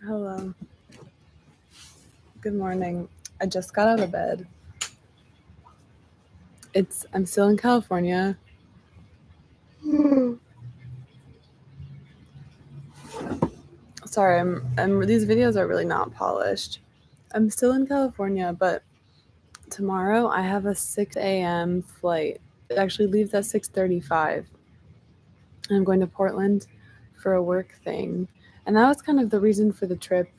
Hello. Good morning. I just got out of bed. I'm still in California. Sorry, these videos are really not polished. I'm still in California, but tomorrow I have a 6 a.m. flight. It actually leaves at 6:35. I'm going to Portland for a work thing. And that was kind of the reason for the trip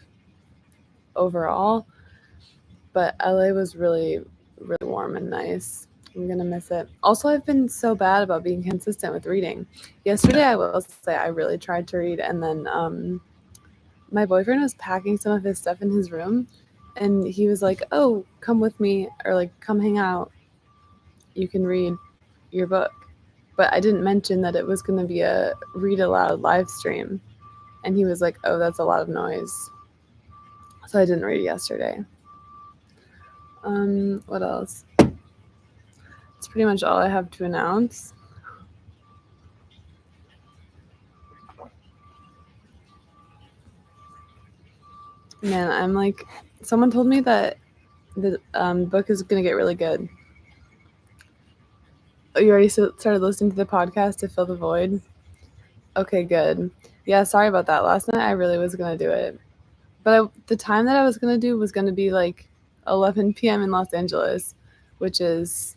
overall. But LA was really, really warm and nice. I'm going to miss it. Also, I've been so bad about being consistent with reading. Yesterday, I will say I really tried to read, and then my boyfriend was packing some of his stuff in his room, and he was like, "Oh, come with me," or like, "Come hang out. You can read your book." But I didn't mention that it was going to be a read aloud live stream, and he was like, "Oh, that's a lot of noise," so I didn't read yesterday. What else? That's pretty much all I have to announce. Man, I'm like, someone told me that the book is going to get really good. Oh, you already started listening to the podcast to fill the void? Okay, good. Yeah, sorry about that. Last night I really was going to do it. But the time that I was going to do was going to be like 11 p.m. in Los Angeles, which is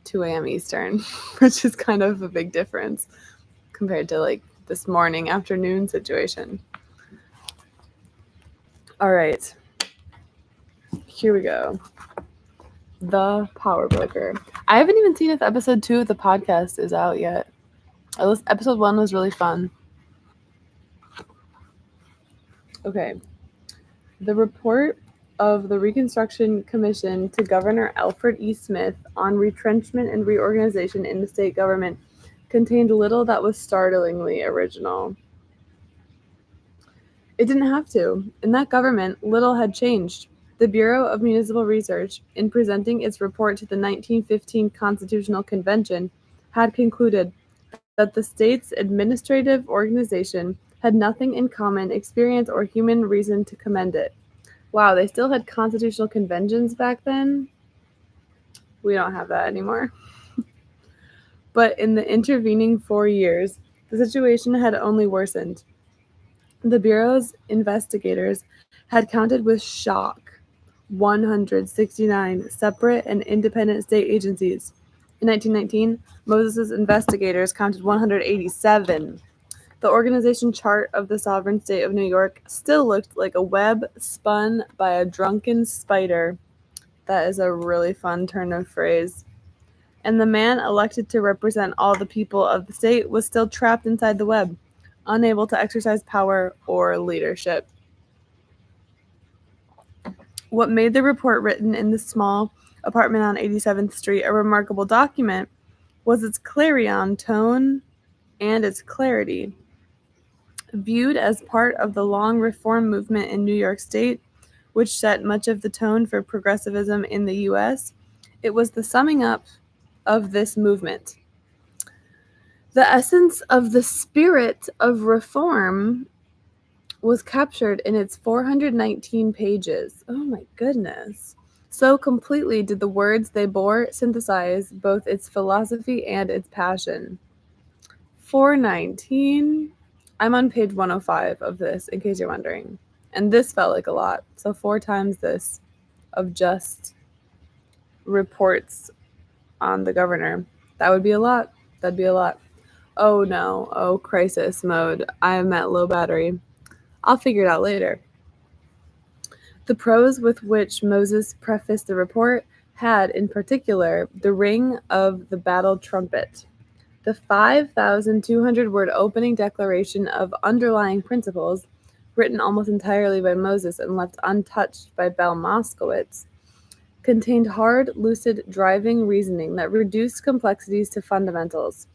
2 a.m. Eastern, which is kind of a big difference compared to like this morning, afternoon situation. All right, here we go. The Power Broker. I haven't even seen if episode 2 of the podcast is out yet. Episode 1 was really fun. Okay. The report of the Reconstruction Commission to Governor Alfred E. Smith on retrenchment and reorganization in the state government contained little that was startlingly original. It didn't have to. In that government, little had changed. The Bureau of Municipal Research, in presenting its report to the 1915 Constitutional Convention, had concluded that the state's administrative organization had nothing in common experience or human reason to commend it. Wow, they still had constitutional conventions back then? We don't have that anymore. But in the intervening 4 years, the situation had only worsened. The Bureau's investigators had counted with shock 169 separate and independent state agencies. In 1919, Moses' investigators counted 187. The organization chart of the sovereign state of New York still looked like a web spun by a drunken spider. That is a really fun turn of phrase. And the man elected to represent all the people of the state was still trapped inside the web, unable to exercise power or leadership. What made the report written in the small apartment on 87th Street a remarkable document was its clarion tone and its clarity. Viewed as part of the long reform movement in New York State, which set much of the tone for progressivism in the U.S., it was the summing up of this movement. The essence of the spirit of reform was captured in its 419 pages. Oh my goodness. So completely did the words they bore synthesize both its philosophy and its passion. 419? I'm on page 105 of this, in case you're wondering. And this felt like a lot. So 4 times this of just reports on the governor. That would be a lot. That'd be a lot. Oh no. Oh, crisis mode. I am at low battery. I'll figure it out later. The prose with which Moses prefaced the report had, in particular, the ring of the battle trumpet. The 5,200-word opening declaration of underlying principles, written almost entirely by Moses and left untouched by Bell Moskowitz, contained hard, lucid, driving reasoning that reduced complexities to fundamentals.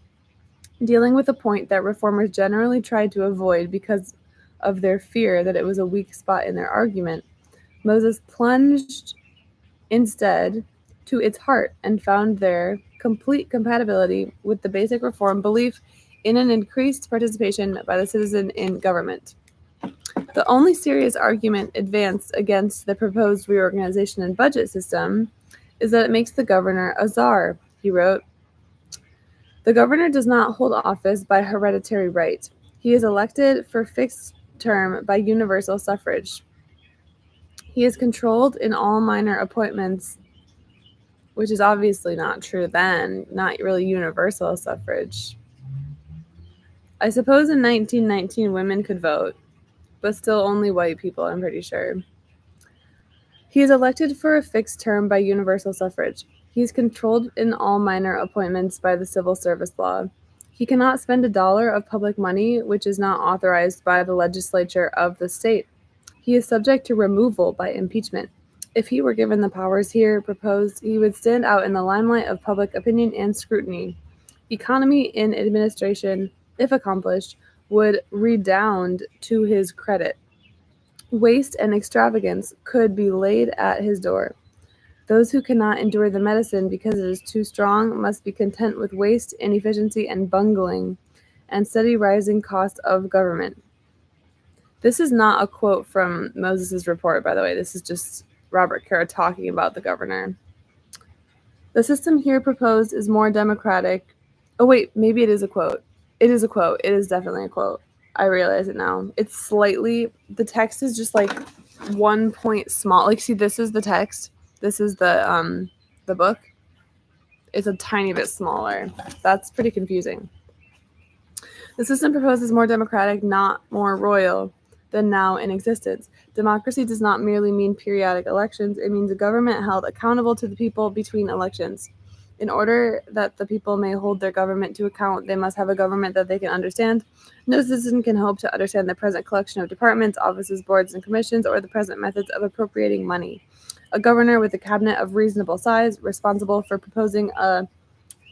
Dealing with a point that reformers generally tried to avoid because of their fear that it was a weak spot in their argument, Moses plunged instead to its heart and found there complete compatibility with the basic reform belief in an increased participation by the citizen in government. The only serious argument advanced against the proposed reorganization and budget system is that it makes the governor a czar, he wrote. The governor does not hold office by hereditary right. He is elected for fixed term by universal suffrage. He is controlled in all minor appointments, which is obviously not true then, not really universal suffrage. I suppose in 1919 women could vote, but still only white people, I'm pretty sure. He is elected for a fixed term by universal suffrage. He is controlled in all minor appointments by the civil service law. He cannot spend $1 of public money which is not authorized by the legislature of the state. He is subject to removal by impeachment. If he were given the powers here proposed, he would stand out in the limelight of public opinion and scrutiny. Economy in administration, if accomplished, would redound to his credit. Waste and extravagance could be laid at his door. Those who cannot endure the medicine because it is too strong must be content with waste, inefficiency, and bungling, and steady rising cost of government. This is not a quote from Moses' report, by the way. This is just Robert Caro talking about the governor. The system here proposed is more democratic. Oh, wait, maybe it is a quote. It is a quote. It is definitely a quote. I realize it now. It's slightly, the text is just like 1 point small. Like, see, this is the text. This is the book. It's a tiny bit smaller. That's pretty confusing. The system proposed is more democratic, not more royal, than now in existence. Democracy does not merely mean periodic elections. It means a government held accountable to the people between elections. In order that the people may hold their government to account, they must have a government that they can understand. No citizen can hope to understand the present collection of departments, offices, boards, and commissions, or the present methods of appropriating money. A governor with a cabinet of reasonable size, responsible for proposing a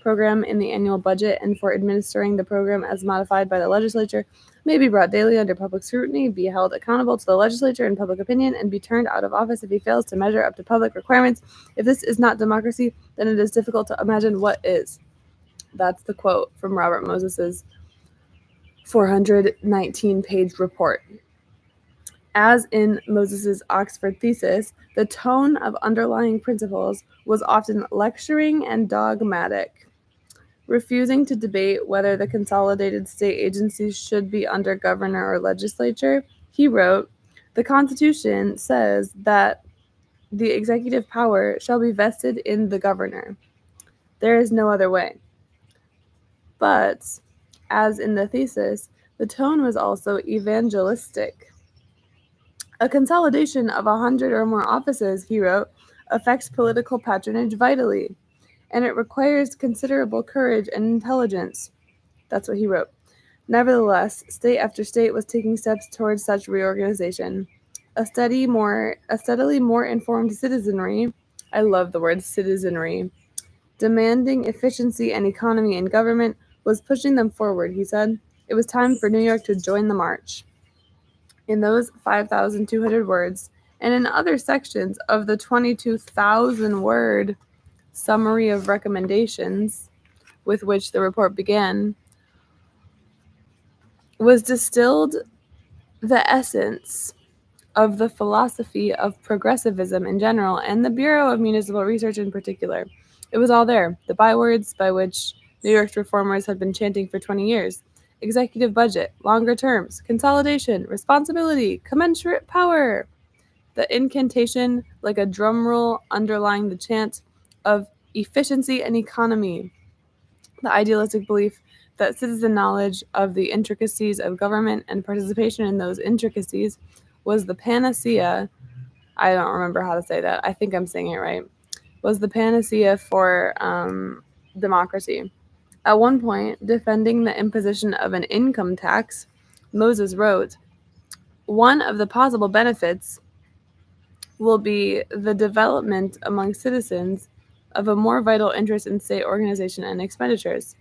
program in the annual budget and for administering the program as modified by the legislature, may be brought daily under public scrutiny, be held accountable to the legislature and public opinion, and be turned out of office if he fails to measure up to public requirements. If this is not democracy, then it is difficult to imagine what is. That's the quote from Robert Moses's 419-page report. As in Moses's Oxford thesis, the tone of underlying principles was often lecturing and dogmatic. Refusing to debate whether the consolidated state agencies should be under governor or legislature, he wrote, "The Constitution says that the executive power shall be vested in the governor. There is no other way." But, as in the thesis, the tone was also evangelistic. "A consolidation of 100 or more offices," he wrote, "affects political patronage vitally, and it requires considerable courage and intelligence." That's what he wrote. Nevertheless, state after state was taking steps towards such reorganization. A steadily more informed citizenry, I love the word citizenry, demanding efficiency and economy in government, was pushing them forward, he said. It was time for New York to join the march. In those 5,200 words, and in other sections of the 22,000-word summary of recommendations with which the report began, was distilled the essence of the philosophy of progressivism in general and the Bureau of Municipal Research in particular. It was all there, the bywords by which New York's reformers had been chanting for 20 years. Executive budget, longer terms, consolidation, responsibility, commensurate power. The incantation, like a drum roll underlying the chant, of efficiency and economy. The idealistic belief that citizen knowledge of the intricacies of government and participation in those intricacies was the panacea. I don't remember how to say that. I think I'm saying it right. Was the panacea for democracy. At one point, defending the imposition of an income tax, Moses wrote, "One of the possible benefits will be the development among citizens of a more vital interest in state organization and expenditures."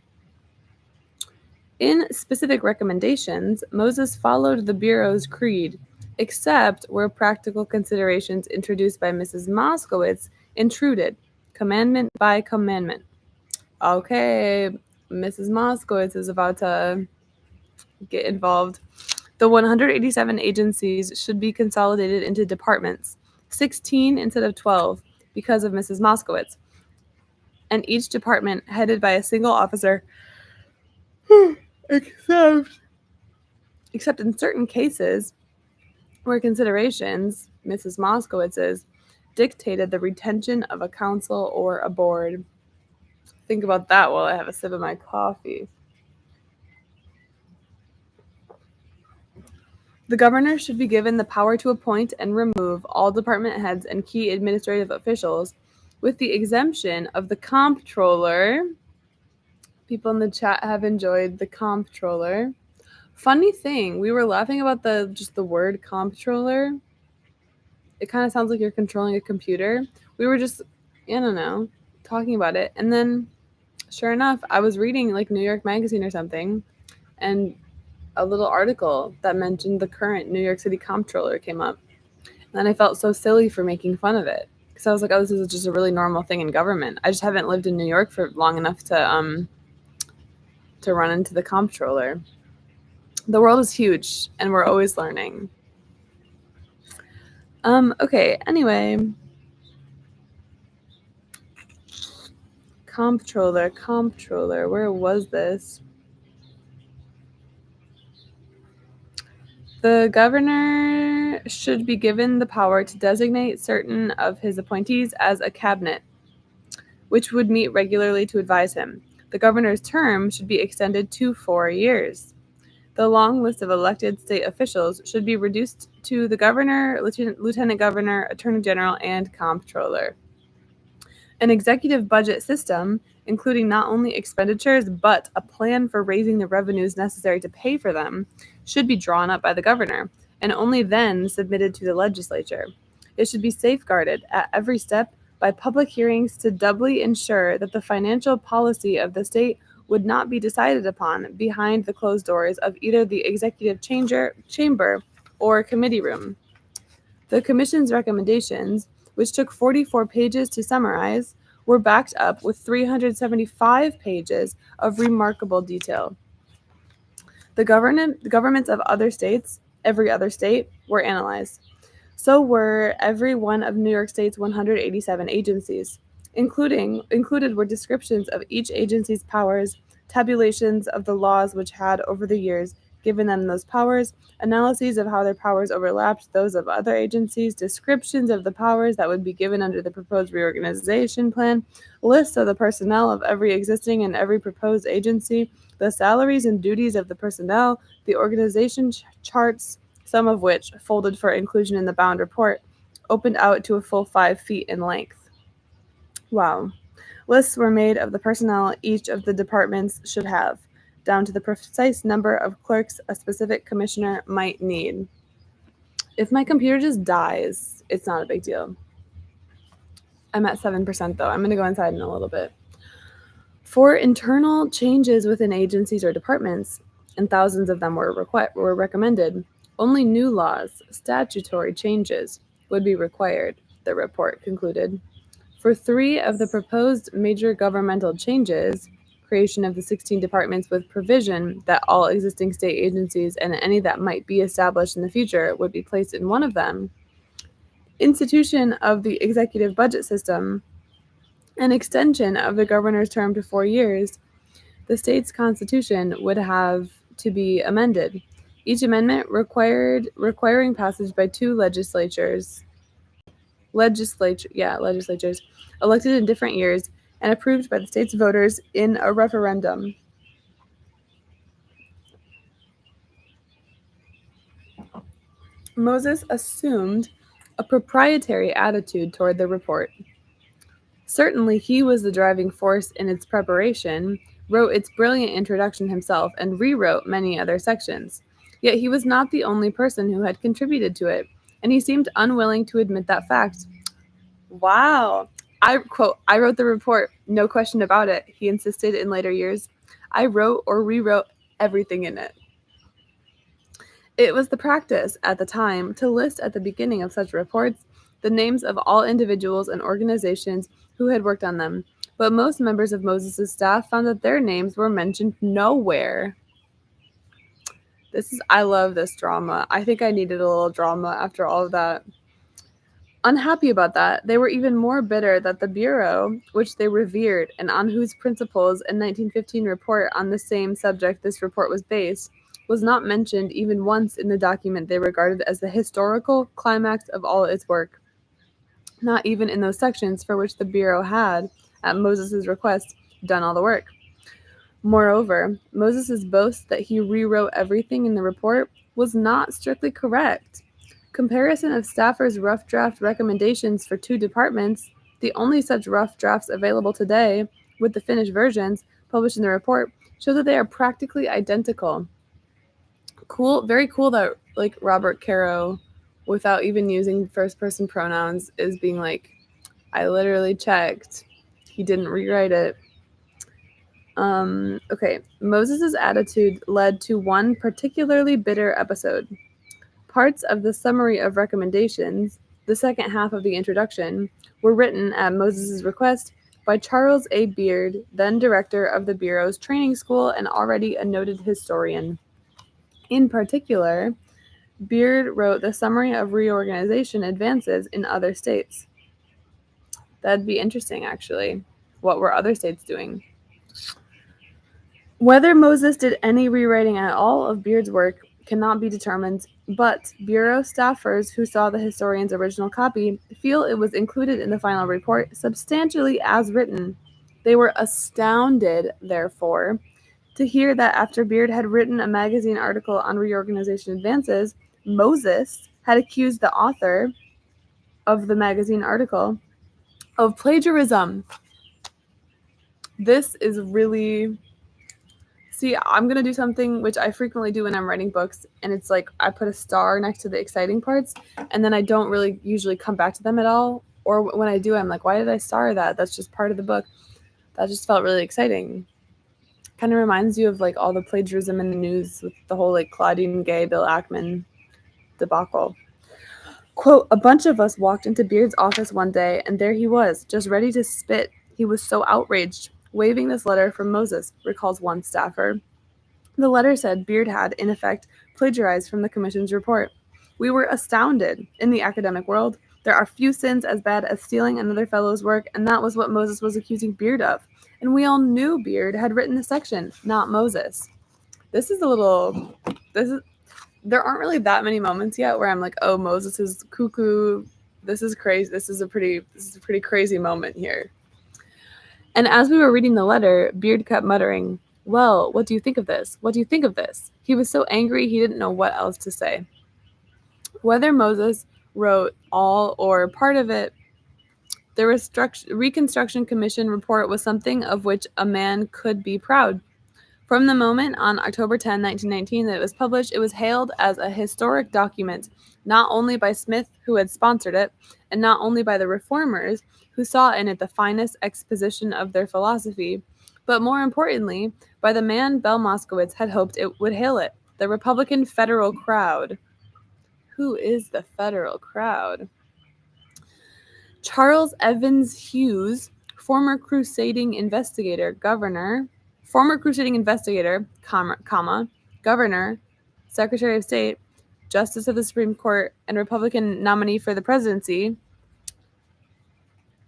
In specific recommendations, Moses followed the Bureau's creed, except where practical considerations introduced by Mrs. Moskowitz intruded, commandment by commandment. Okay, Mrs. Moskowitz is about to get involved. The 187 agencies should be consolidated into departments, 16 instead of 12, because of Mrs. Moskowitz, and each department headed by a single officer, except in certain cases where considerations, Mrs. Moskowitz's, dictated the retention of a council or a board. Think about that while I have a sip of my coffee. The governor should be given the power to appoint and remove all department heads and key administrative officials, with the exemption of the comptroller. People in the chat have enjoyed the comptroller. Funny thing, we were laughing about the word comptroller. It kind of sounds like you're controlling a computer. We were just, I don't know, talking about it. And then, sure enough, I was reading like New York Magazine or something, and a little article that mentioned the current New York City comptroller came up. And then I felt so silly for making fun of it. Because I was like, oh, this is just a really normal thing in government. I just haven't lived in New York for long enough to run into the comptroller. The world is huge, and we're always learning. Okay, anyway. Comptroller, where was this? The governor should be given the power to designate certain of his appointees as a cabinet, which would meet regularly to advise him. The governor's term should be extended to 4 years. The long list of elected state officials should be reduced to the governor, lieutenant governor, attorney general, and comptroller. An executive budget system, including not only expenditures but a plan for raising the revenues necessary to pay for them, should be drawn up by the governor, and only then submitted to the legislature. It should be safeguarded at every step by public hearings to doubly ensure that the financial policy of the state would not be decided upon behind the closed doors of either the executive chamber or committee room. The commission's recommendations, which took 44 pages to summarize, were backed up with 375 pages of remarkable detail. The governments of other states, every other state, were analyzed. So were every one of New York State's 187 agencies. Included were descriptions of each agency's powers, tabulations of the laws which had, over the years, given them those powers, analyses of how their powers overlapped those of other agencies, descriptions of the powers that would be given under the proposed reorganization plan, lists of the personnel of every existing and every proposed agency, the salaries and duties of the personnel, the organization charts, some of which, folded for inclusion in the bound report, opened out to a full 5 feet in length. Wow. Lists were made of the personnel each of the departments should have, down to the precise number of clerks a specific commissioner might need. If my computer just dies, it's not a big deal. I'm at 7% though. I'm going to go inside in a little bit. For internal changes within agencies or departments, and thousands of them were recommended, only new laws, statutory changes, would be required, the report concluded. For 3 of the proposed major governmental changes, creation of the 16 departments with provision that all existing state agencies and any that might be established in the future would be placed in one of them, institution of the executive budget system, an extension of the governor's term to 4 years, the state's constitution would have to be amended. Each amendment requiring passage by 2 legislatures elected in different years and approved by the state's voters in a referendum. Moses assumed a proprietary attitude toward the report. Certainly he was the driving force in its preparation, wrote its brilliant introduction himself, and rewrote many other sections. Yet he was not the only person who had contributed to it, and he seemed unwilling to admit that fact. Wow. I wrote the report, no question about it, he insisted in later years. I wrote or rewrote everything in it. It was the practice at the time to list at the beginning of such reports the names of all individuals and organizations who had worked on them, but most members of Moses' staff found that their names were mentioned nowhere. I love this drama. I think I needed a little drama after all of that. Unhappy about that, they were even more bitter that the Bureau, which they revered and on whose principles a 1915 report on the same subject this report was based, was not mentioned even once in the document they regarded as the historical climax of all its work. Not even in those sections for which the Bureau had, at Moses' request, done all the work. Moreover, Moses' boast that he rewrote everything in the report was not strictly correct. Comparison of Stafford's rough draft recommendations for 2 departments, the only such rough drafts available today, with the finished versions published in the report, show that they are practically identical. Cool, very cool that like Robert Caro, without even using first-person pronouns, is being like, I literally checked. He didn't rewrite it. Okay. Moses' attitude led to one particularly bitter episode. Parts of the summary of recommendations, the second half of the introduction, were written at Moses' request by Charles A. Beard, then director of the Bureau's training school and already a noted historian. In particular, Beard wrote the summary of reorganization advances in other states. That'd be interesting, actually. What were other states doing? Whether Moses did any rewriting at all of Beard's work cannot be determined, but Bureau staffers who saw the historian's original copy feel it was included in the final report substantially as written. They were astounded, therefore, to hear that after Beard had written a magazine article on reorganization advances, Moses had accused the author of the magazine article of plagiarism. This is really... See, I'm going to do something which I frequently do when I'm writing books, and it's like I put a star next to the exciting parts, and then I don't really usually come back to them at all. Or when I do, I'm like, why did I star that? That's just part of the book. That just felt really exciting. Kind of reminds you of like all the plagiarism in the news with the whole like Claudine Gay, Bill Ackman debacle. Quote, a bunch of us walked into Beard's office one day, and there he was, just ready to spit. He was so outraged. Waving this letter from Moses, recalls one staffer. The letter said Beard had, in effect, plagiarized from the commission's report. We were astounded. In the academic world, there are few sins as bad as stealing another fellow's work, and that was what Moses was accusing Beard of. And we all knew Beard had written the section, not Moses. There aren't really that many moments yet where I'm like, oh, Moses is cuckoo. This is crazy. This is a pretty crazy moment here. And as we were reading the letter, Beard kept muttering, well, what do you think of this? What do you think of this? He was so angry he didn't know what else to say. Whether Moses wrote all or part of it, the Reconstruction Commission report was something of which a man could be proud. From the moment on October 10, 1919 that it was published, it was hailed as a historic document, not only by Smith, who had sponsored it, and not only by the reformers, who saw in it the finest exposition of their philosophy, but more importantly, by the man Bell Moskowitz had hoped it would hail it, the Republican federal crowd. Who is the federal crowd? Charles Evans Hughes, former crusading investigator, governor, governor, Secretary of State, Justice of the Supreme Court, and Republican nominee for the presidency.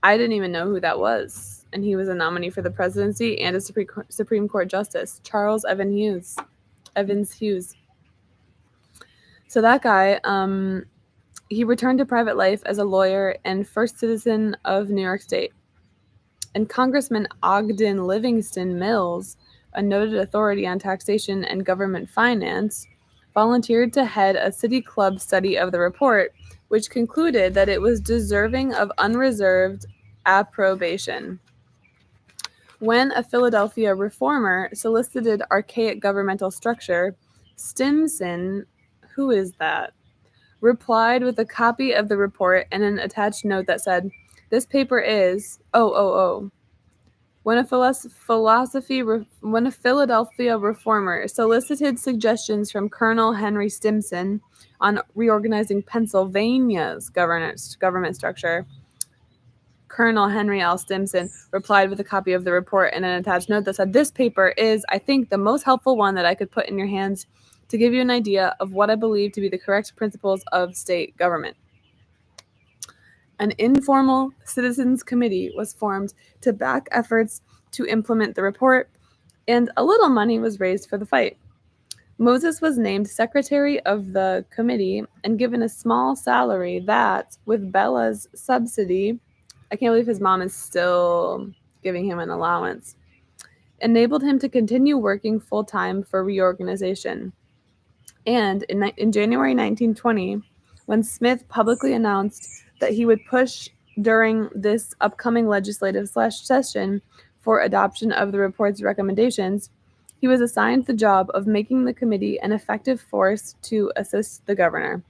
I didn't even know who that was. And he was a nominee for the presidency and a Supreme Court Justice, Charles Evans Hughes. So that guy, he returned to private life as a lawyer and first citizen of New York State. And Congressman Ogden Livingston Mills, a noted authority on taxation and government finance, volunteered to head a city club study of the report, which concluded that it was deserving of unreserved approbation. When a Philadelphia reformer solicited archaic governmental structure, Stimson, who is that, replied with a copy of the report and an attached note that said, this paper is, When a Philadelphia reformer solicited suggestions from Colonel Henry Stimson on reorganizing Pennsylvania's government structure, Colonel Henry L. Stimson replied with a copy of the report and an attached note that said, this paper is, I think, the most helpful one that I could put in your hands, to give you an idea of what I believe to be the correct principles of state government. An informal citizens committee was formed to back efforts to implement the report, and a little money was raised for the fight. Moses was named secretary of the committee and given a small salary that, with Bella's subsidy, I can't believe his mom is still giving him an allowance, enabled him to continue working full-time for reorganization. And in January 1920, when Smith publicly announced that he would push during this upcoming legislative session for adoption of the report's recommendations, he was assigned the job of making the committee an effective force to assist the governor.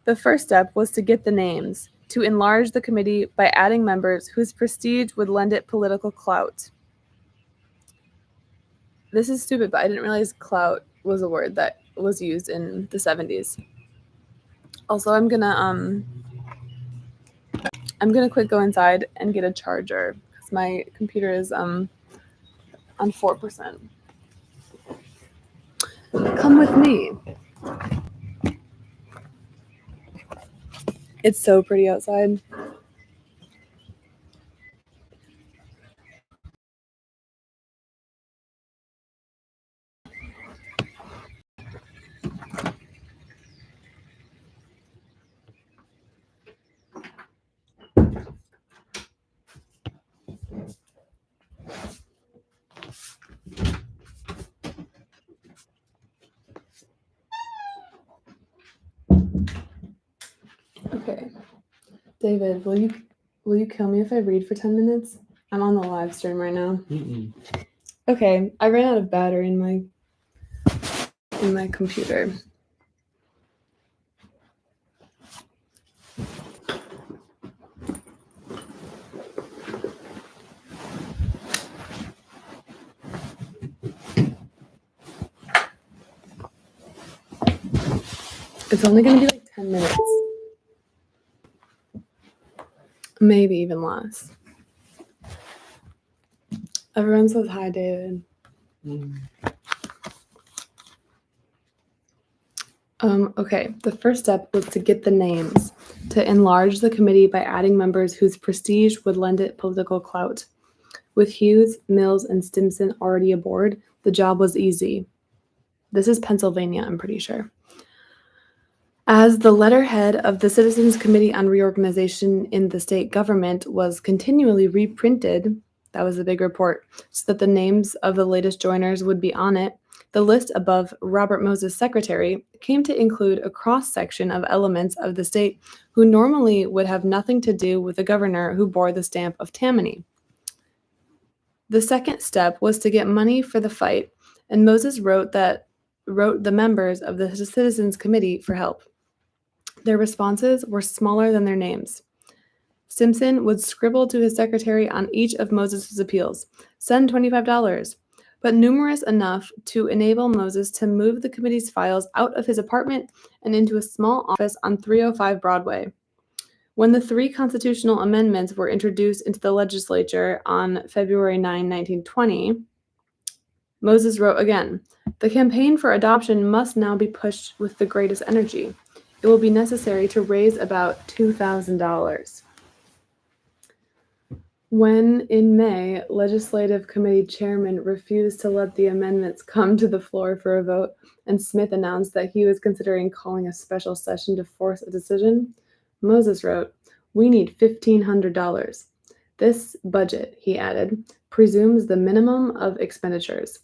The first step was to get the names, to enlarge the committee by adding members whose prestige would lend it political clout. This is stupid, but I didn't realize clout was a word that was used in the 70s. Also, I'm gonna quick go inside and get a charger because my computer is on 4%. Come with me. It's so pretty outside. Okay. David, will you kill me if I read for 10 minutes? I'm on the live stream right now. Okay, I ran out of battery in my computer. It's only gonna be like 10 minutes. Maybe even less. Everyone says hi, David. Okay, the first step was to get the names, to enlarge the committee by adding members whose prestige would lend it political clout. With Hughes, Mills, and Stimson already aboard, the job was easy. This is Pennsylvania, I'm pretty sure. As the letterhead of the Citizens Committee on Reorganization in the state government was continually reprinted, that was the big report, so that the names of the latest joiners would be on it, the list above Robert Moses' secretary came to include a cross-section of elements of the state who normally would have nothing to do with the governor who bore the stamp of Tammany. The second step was to get money for the fight, and Moses wrote the members of the Citizens Committee for help. Their responses were smaller than their names. Stimson would scribble to his secretary on each of Moses' appeals, send $25, but numerous enough to enable Moses to move the committee's files out of his apartment and into a small office on 305 Broadway. When the 3 constitutional amendments were introduced into the legislature on February 9, 1920, Moses wrote again, "The campaign for adoption must now be pushed with the greatest energy. It will be necessary to raise about $2,000. When, in May, Legislative Committee Chairman refused to let the amendments come to the floor for a vote, and Smith announced that he was considering calling a special session to force a decision, Moses wrote, "We need $1,500. This budget," he added, "presumes the minimum of expenditures."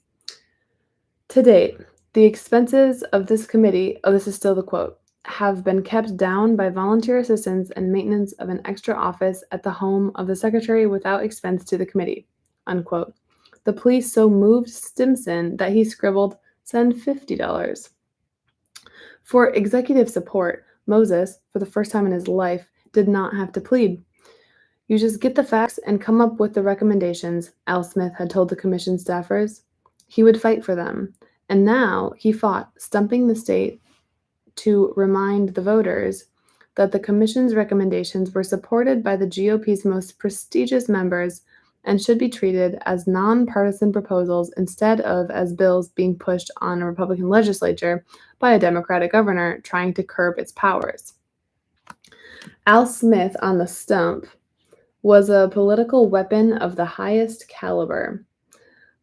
To date, the expenses of this committee, this is still the quote, have been kept down by volunteer assistance and maintenance of an extra office at the home of the secretary without expense to the committee, unquote. The police so moved Stimson that he scribbled, "Send $50. For executive support, Moses, for the first time in his life, did not have to plead. "You just get the facts and come up with the recommendations," Al Smith had told the commission staffers. He would fight for them. And now he fought, stumping the state to remind the voters that the commission's recommendations were supported by the GOP's most prestigious members and should be treated as nonpartisan proposals instead of as bills being pushed on a Republican legislature by a Democratic governor trying to curb its powers. Al Smith on the stump was a political weapon of the highest caliber.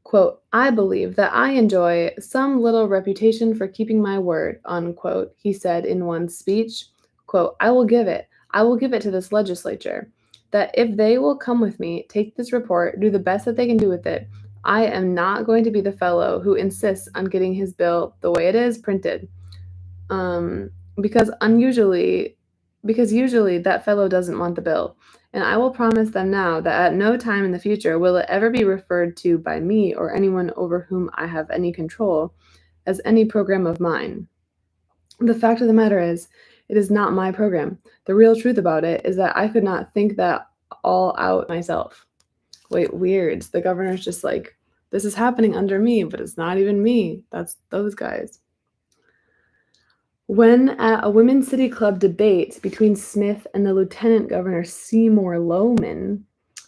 Quote, I believe that I enjoy some little reputation for keeping my word, unquote, he said in one speech. Quote, I will give it to this legislature, that if they will come with me, take this report, do the best that they can do with it, I am not going to be the fellow who insists on getting his bill the way it is printed. Because usually that fellow doesn't want the bill. And I will promise them now that at no time in the future will it ever be referred to by me or anyone over whom I have any control as any program of mine. The fact of the matter is, it is not my program. The real truth about it is that I could not think that all out myself. Wait, weird. The governor's just like, this is happening under me, but it's not even me. That's those guys. When at a Women's City Club debate between Smith and the Lieutenant Governor Seymour Loman,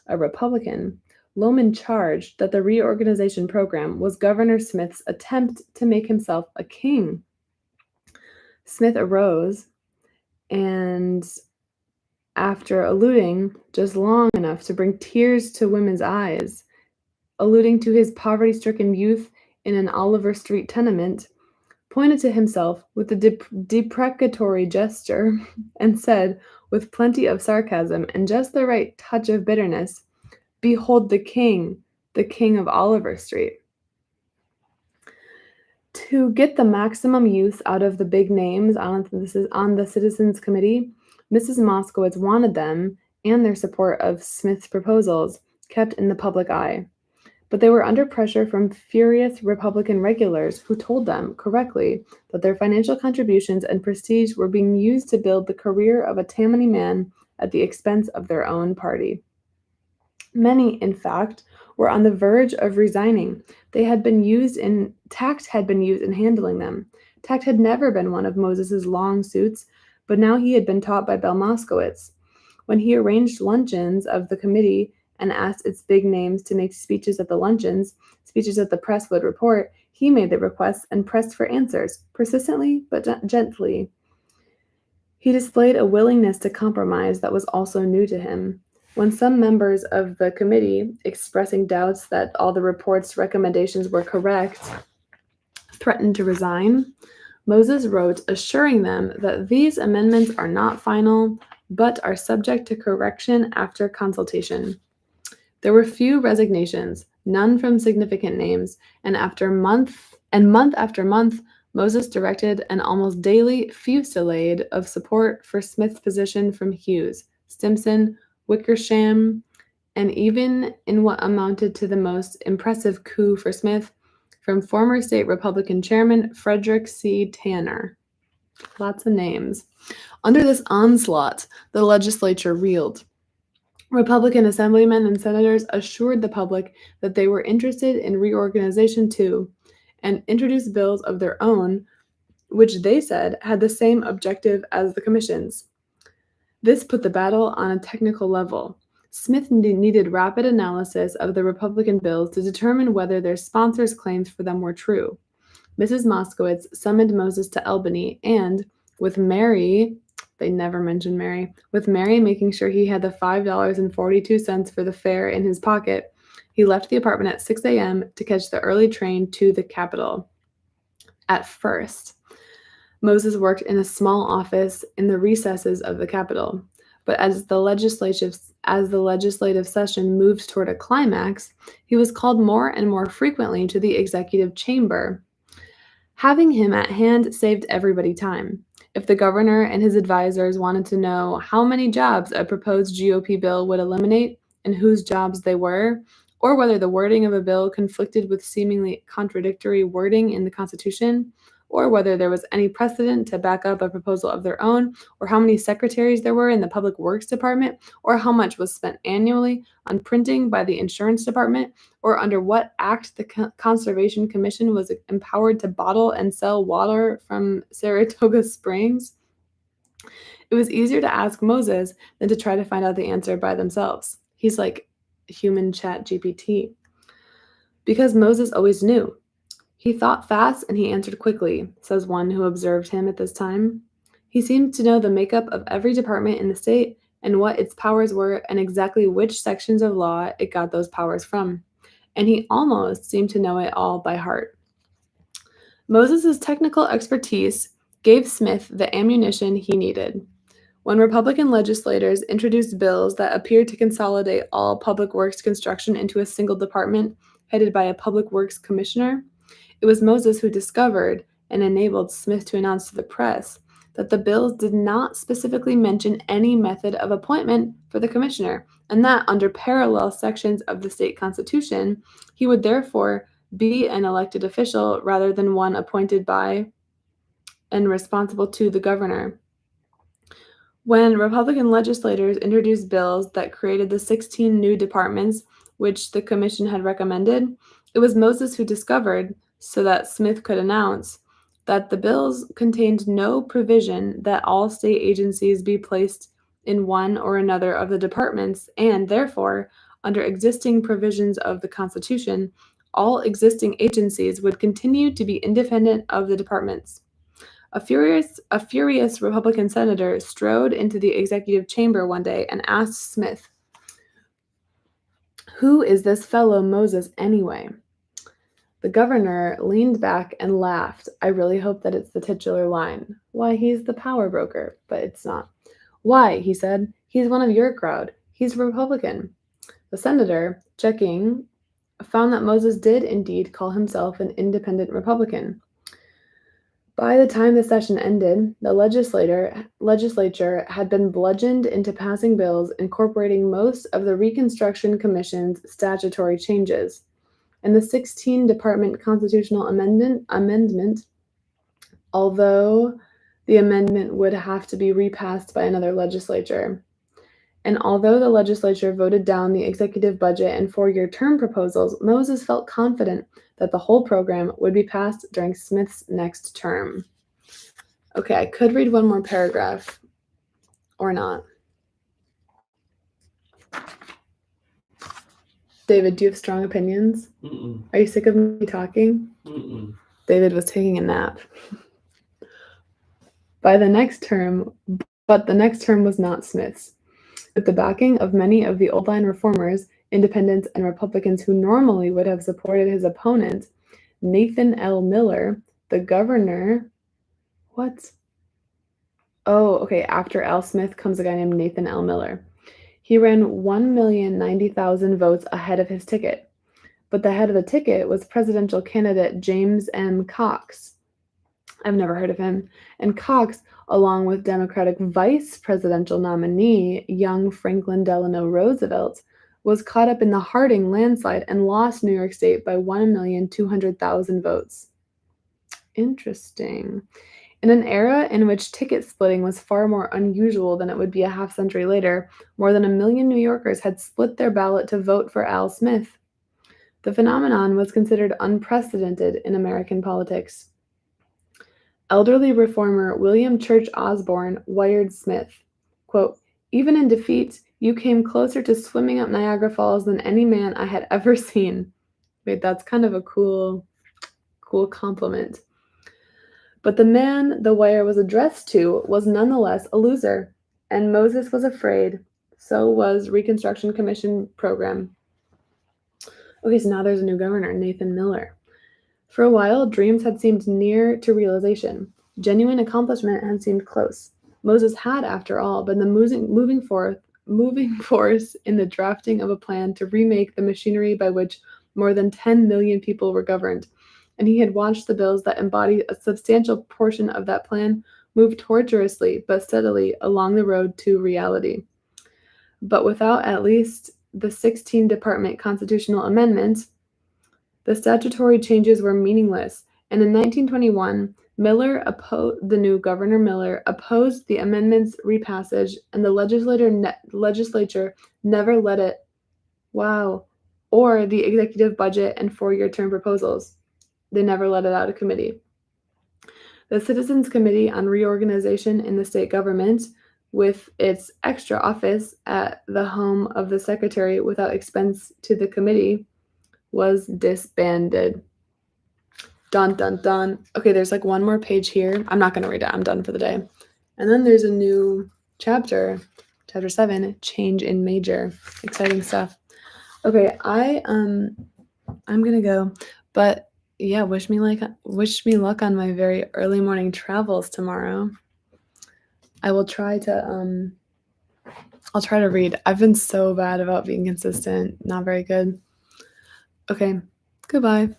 a Republican, Loman charged that the reorganization program was Governor Smith's attempt to make himself a king. Smith arose and, after alluding just long enough to bring tears to women's eyes, alluding to his poverty-stricken youth in an Oliver Street tenement, pointed to himself with a deprecatory gesture and said, with plenty of sarcasm and just the right touch of bitterness, behold the king of Oliver Street. To get the maximum use out of the big names on the Citizens Committee, Mrs. Moskowitz wanted them and their support of Smith's proposals kept in the public eye. But they were under pressure from furious Republican regulars who told them, correctly, that their financial contributions and prestige were being used to build the career of a Tammany man at the expense of their own party. Many, in fact, were on the verge of resigning. Tact had been used in handling them. Tact had never been one of Moses's long suits, but now he had been taught by Belle Moskowitz. When he arranged luncheons of the committee and asked its big names to make speeches at the luncheons, speeches that the press would report, he made the requests and pressed for answers, persistently but gently. He displayed a willingness to compromise that was also new to him. When some members of the committee, expressing doubts that all the report's recommendations were correct, threatened to resign, Moses wrote assuring them that these amendments are not final, but are subject to correction after consultation. There were few resignations, none from significant names, and month after month, Moses directed an almost daily fusillade of support for Smith's position from Hughes, Stimson, Wickersham, and even in what amounted to the most impressive coup for Smith, from former state Republican chairman Frederick C. Tanner. Lots of names. Under this onslaught, the legislature reeled. Republican assemblymen and senators assured the public that they were interested in reorganization too, and introduced bills of their own, which they said had the same objective as the commission's. This put the battle on a technical level. Smith needed rapid analysis of the Republican bills to determine whether their sponsors' claims for them were true. Mrs. Moskowitz summoned Moses to Albany and, with Mary, they never mentioned Mary, with Mary making sure he had the $5.42 for the fare in his pocket, he left the apartment at 6 a.m. to catch the early train to the Capitol. At first, Moses worked in a small office in the recesses of the Capitol, but as the legislative session moved toward a climax, he was called more and more frequently to the executive chamber. Having him at hand saved everybody time. If the governor and his advisors wanted to know how many jobs a proposed GOP bill would eliminate and whose jobs they were, or whether the wording of a bill conflicted with seemingly contradictory wording in the Constitution, or whether there was any precedent to back up a proposal of their own, or how many secretaries there were in the Public Works Department, or how much was spent annually on printing by the Insurance Department, or under what act the Conservation Commission was empowered to bottle and sell water from Saratoga Springs. It was easier to ask Moses than to try to find out the answer by themselves. He's like, human chat GPT. Because Moses always knew. He thought fast and he answered quickly, says one who observed him at this time. He seemed to know the makeup of every department in the state and what its powers were and exactly which sections of law it got those powers from. And he almost seemed to know it all by heart. Moses's technical expertise gave Smith the ammunition he needed. When Republican legislators introduced bills that appeared to consolidate all public works construction into a single department headed by a public works commissioner, it was Moses who discovered and enabled Smith to announce to the press that the bills did not specifically mention any method of appointment for the commissioner, and that under parallel sections of the state constitution, he would therefore be an elected official rather than one appointed by and responsible to the governor. When Republican legislators introduced bills that created the 16 new departments which the commission had recommended, it was Moses who discovered, so that Smith could announce, that the bills contained no provision that all state agencies be placed in one or another of the departments, and therefore, under existing provisions of the Constitution, all existing agencies would continue to be independent of the departments. A furious Republican senator strode into the executive chamber one day and asked Smith, "Who is this fellow Moses anyway?" The governor leaned back and laughed. I really hope that it's the titular line. Why, he's the power broker, but it's not. Why, he said, he's one of your crowd. He's a Republican. The senator, checking, found that Moses did indeed call himself an independent Republican. By the time the session ended, the legislature had been bludgeoned into passing bills incorporating most of the Reconstruction Commission's statutory changes, and the 16-department constitutional amendment, although the amendment would have to be repassed by another legislature. And although the legislature voted down the executive budget and 4-year term proposals, Moses felt confident that the whole program would be passed during Smith's next term. Okay, I could read one more paragraph, or not. David, do you have strong opinions? Mm-mm. Are you sick of me talking? Mm-mm. David was taking a nap. But the next term was not Smith's. With the backing of many of the old-line reformers, independents, and Republicans who normally would have supported his opponent, Nathan L. Miller, the governor. What? Oh, okay. After L. Smith comes a guy named Nathan L. Miller. He ran 1,090,000 votes ahead of his ticket. But the head of the ticket was presidential candidate James M. Cox. I've never heard of him. And Cox, along with Democratic vice presidential nominee young Franklin Delano Roosevelt, was caught up in the Harding landslide and lost New York State by 1,200,000 votes. Interesting. In an era in which ticket splitting was far more unusual than it would be a half century later, more than 1 million New Yorkers had split their ballot to vote for Al Smith. The phenomenon was considered unprecedented in American politics. Elderly reformer William Church Osborne wired Smith, quote, "Even in defeat, you came closer to swimming up Niagara Falls than any man I had ever seen." Wait, that's kind of a cool compliment. But the man the wire was addressed to was nonetheless a loser, and Moses was afraid. So was Reconstruction Commission program. Okay, so now there's a new governor, Nathan Miller. For a while, dreams had seemed near to realization. Genuine accomplishment had seemed close. Moses had, after all, been the moving force in the drafting of a plan to remake the machinery by which more than 10 million people were governed, and he had watched the bills that embodied a substantial portion of that plan move tortuously but steadily along the road to reality. But without at least the 16-department constitutional amendment, the statutory changes were meaningless, and in 1921, the new Governor Miller opposed the amendment's repassage, and the legislature never let it, or the executive budget and 4-year term proposals. They never let it out of committee. The Citizens Committee on Reorganization in the State Government, with its extra office at the home of the secretary without expense to the committee, was disbanded. Dun dun dun. Okay, there's like one more page here. I'm not going to read it. I'm done for the day. And then there's a new chapter, chapter 7, change in major. Exciting stuff. Okay, I'm going to go. But yeah, wish me luck on my very early morning travels tomorrow. I will try to I'll try to read. I've been so bad about being consistent. Not very good. Okay. Goodbye.